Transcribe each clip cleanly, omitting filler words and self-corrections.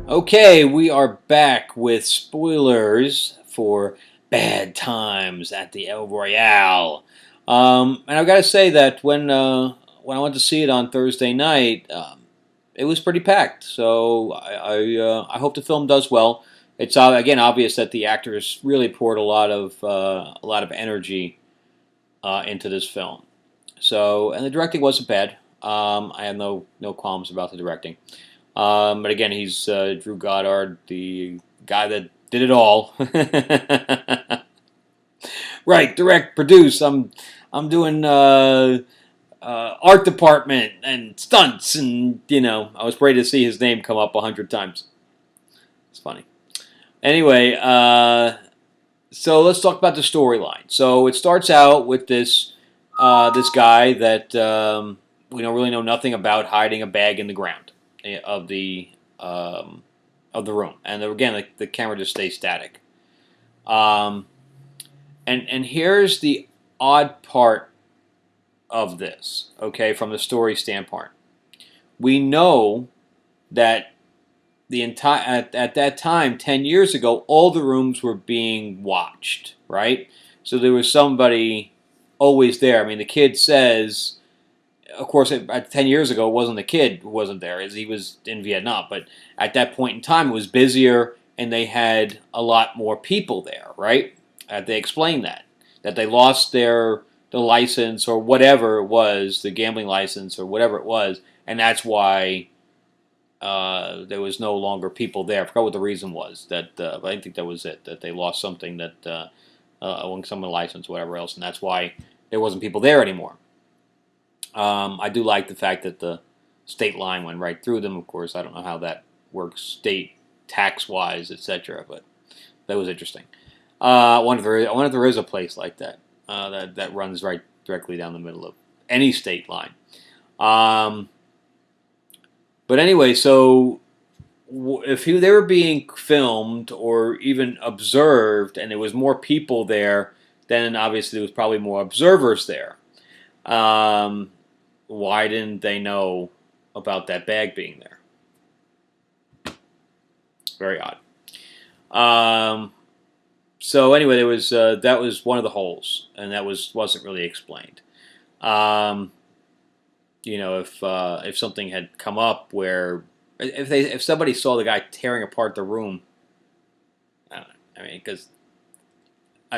Okay, we are back with spoilers for Bad Times at the El Royale. And I've got to say that when I went to see it on Thursday night, it was pretty packed. So I hope the film does well. It's again obvious that the actors really poured a lot of energy into this film. So and the directing wasn't bad. I have no qualms about the directing. But again, he's Drew Goddard, the guy that did it all. Right, direct, produce. I'm doing art department and stunts, and I was ready to see his name come up 100 times. It's funny. Anyway, so let's talk about the storyline. So it starts out with this guy that we don't really know nothing about hiding a bag in the ground of the room, and again the camera just stays static. Um, and here's the odd part of this. Okay, from the story standpoint, we know that the entire at that time 10 years ago all the rooms were being watched, right? So there was somebody always there. I mean, the kid says, of course, 10 years ago, it wasn't the kid who wasn't there, as he was in Vietnam. But at that point in time, it was busier, and they had a lot more people there, right? They explained that they lost the license or whatever it was, the gambling license or whatever it was, and that's why there was no longer people there. I forgot what the reason was. But I think that was it. That they lost something that some license, whatever else, and that's why there wasn't people there anymore. I do like the fact that the state line went right through them. Of course, I don't know how that works state tax-wise, etc. But that was interesting. I wonder if there is a place like that that runs right directly down the middle of any state line. But anyway, so if they were being filmed or even observed, and there was more people there, then obviously there was probably more observers there. Why didn't they know about that bag being there? Very odd. So anyway, there was that was one of the holes, and that wasn't really explained. If something had come up where if somebody saw the guy tearing apart the room, I don't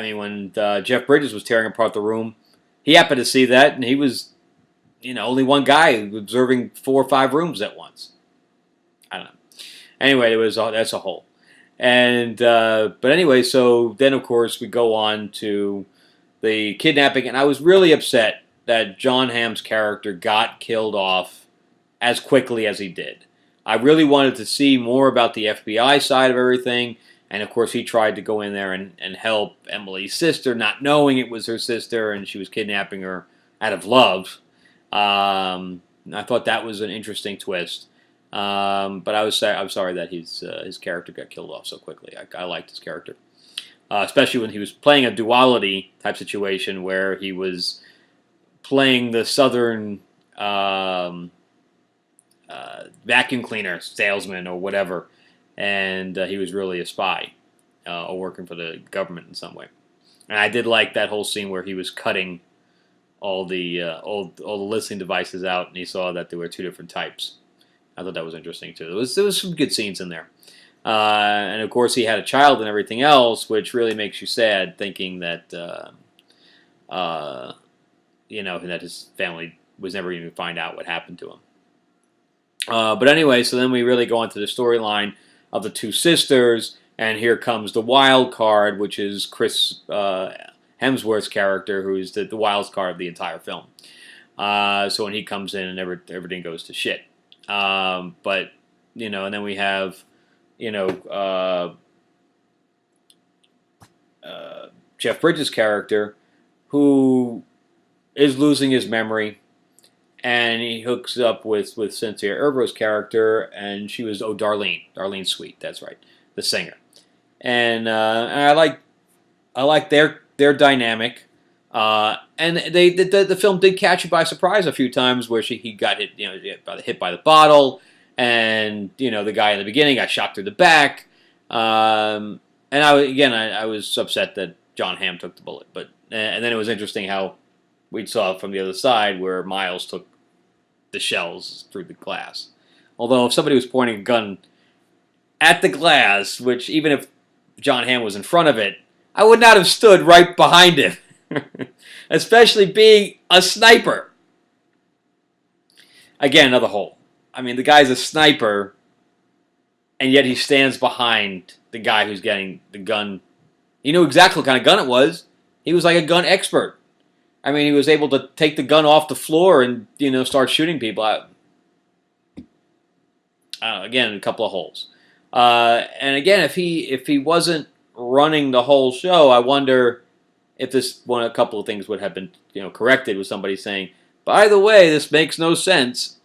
know. When Jeff Bridges was tearing apart the room, he happened to see that, and he was, only one guy observing 4 or 5 rooms at once. I don't know. Anyway, that's a hole. And but anyway, so then of course we go on to the kidnapping, and I was really upset that John Hamm's character got killed off as quickly as he did. I really wanted to see more about the FBI side of everything, and of course he tried to go in there and help Emily's sister, not knowing it was her sister, and she was kidnapping her out of love. I thought that was an interesting twist. But I'm sorry that his character got killed off so quickly. I liked his character, especially when he was playing a duality type situation where he was playing the southern vacuum cleaner salesman or whatever, and he was really a spy or working for the government in some way. And I did like that whole scene where he was cutting all the listening devices out, and he saw that there were 2 different types. I thought that was interesting too. There was some good scenes in there, and of course he had a child and everything else, which really makes you sad, thinking that that his family was never going to find out what happened to him. But anyway, so then we really go into the storyline of the 2 sisters, and here comes the wild card, which is Chris Hemsworth's character, who is the wild card of the entire film. So when he comes in, and everything goes to shit. But and then we have Jeff Bridges' character, who is losing his memory, and he hooks up with Cynthia Erivo's character, and she was Darlene Sweet, that's right, the singer, and I like their dynamic. And the film did catch you by surprise a few times where he got hit, hit by the bottle, and the guy in the beginning got shot through the back. And I was upset that John Hamm took the bullet, but and then it was interesting how we saw it from the other side where Miles took the shells through the glass. Although if somebody was pointing a gun at the glass, which even if John Hamm was in front of it, I would not have stood right behind him, especially being a sniper. Again, another hole. I mean, the guy's a sniper, and yet he stands behind the guy who's getting the gun. He knew exactly what kind of gun it was. He was like a gun expert. I mean, he was able to take the gun off the floor and start shooting people. I don't know, again, a couple of holes. And again, if he wasn't running the whole show, I wonder if a couple of things would have been corrected with somebody saying, by the way, this makes no sense.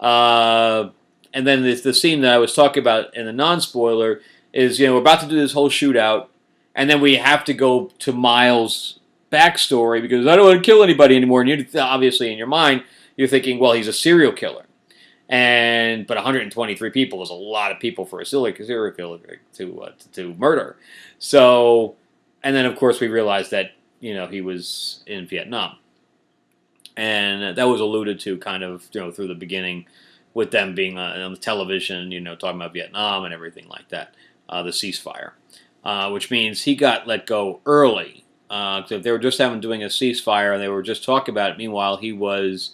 And then the scene that I was talking about in the non-spoiler is, we're about to do this whole shootout, and then we have to go to Miles' backstory because I don't want to kill anybody anymore. And you obviously in your mind you're thinking, well, he's a serial killer, but 123 people is a lot of people for a serial killer to murder. So, and then of course we realized that he was in Vietnam, and that was alluded to kind of through the beginning with them being on the television, talking about Vietnam and everything like that, the ceasefire, which means he got let go early. So they were just doing a ceasefire, and they were just talking about it. Meanwhile, he was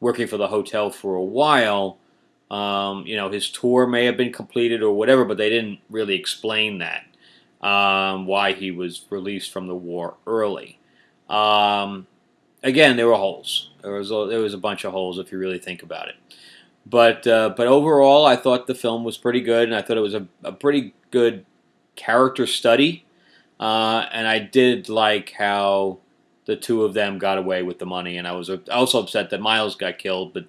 working for the hotel for a while. His tour may have been completed or whatever, but they didn't really explain that, why he was released from the war early. Again, there were holes. There was a bunch of holes if you really think about it. But overall, I thought the film was pretty good, and I thought it was a pretty good character study. And I did like how the two of them got away with the money, and I was also upset that Miles got killed. But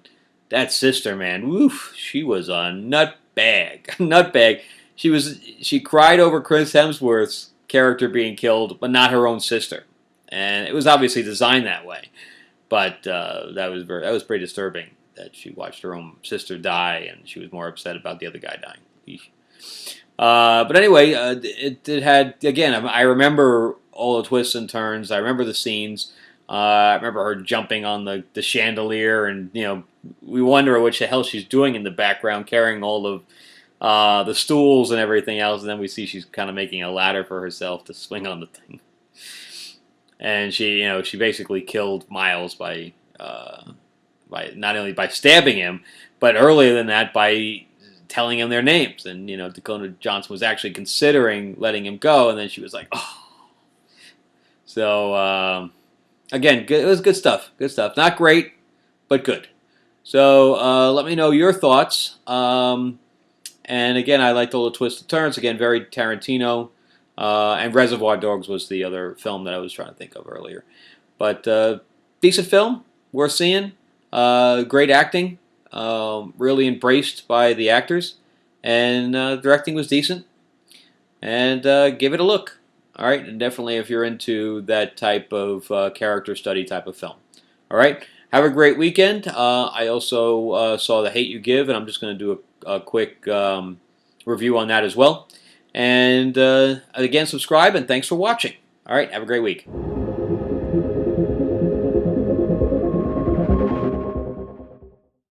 that sister, man, woof, she was a nutbag, nutbag. She cried over Chris Hemsworth's character being killed, but not her own sister, and it was obviously designed that way. But that was pretty disturbing that she watched her own sister die, and she was more upset about the other guy dying. Eesh. But anyway, it had, again, I remember all the twists and turns. I remember the scenes. I remember her jumping on the chandelier, and we wonder what the hell she's doing in the background, carrying all of the stools and everything else. And then we see she's kind of making a ladder for herself to swing on the thing. And she basically killed Miles by not only by stabbing him, but earlier than that by telling him their names. And Dakota Johnson was actually considering letting him go, and then she was like, "Oh." So again, it was good stuff. Good stuff. Not great, but good. So let me know your thoughts. And again, I liked all the twists and turns. Again, very Tarantino. And Reservoir Dogs was the other film that I was trying to think of earlier. But decent film, worth seeing. Great acting, really embraced by the actors, and directing was decent. And give it a look. All right, and definitely if you're into that type of character study type of film. All right, have a great weekend. I also saw The Hate You Give, and I'm just going to do a quick review on that as well. And again, subscribe, and thanks for watching. All right, have a great week.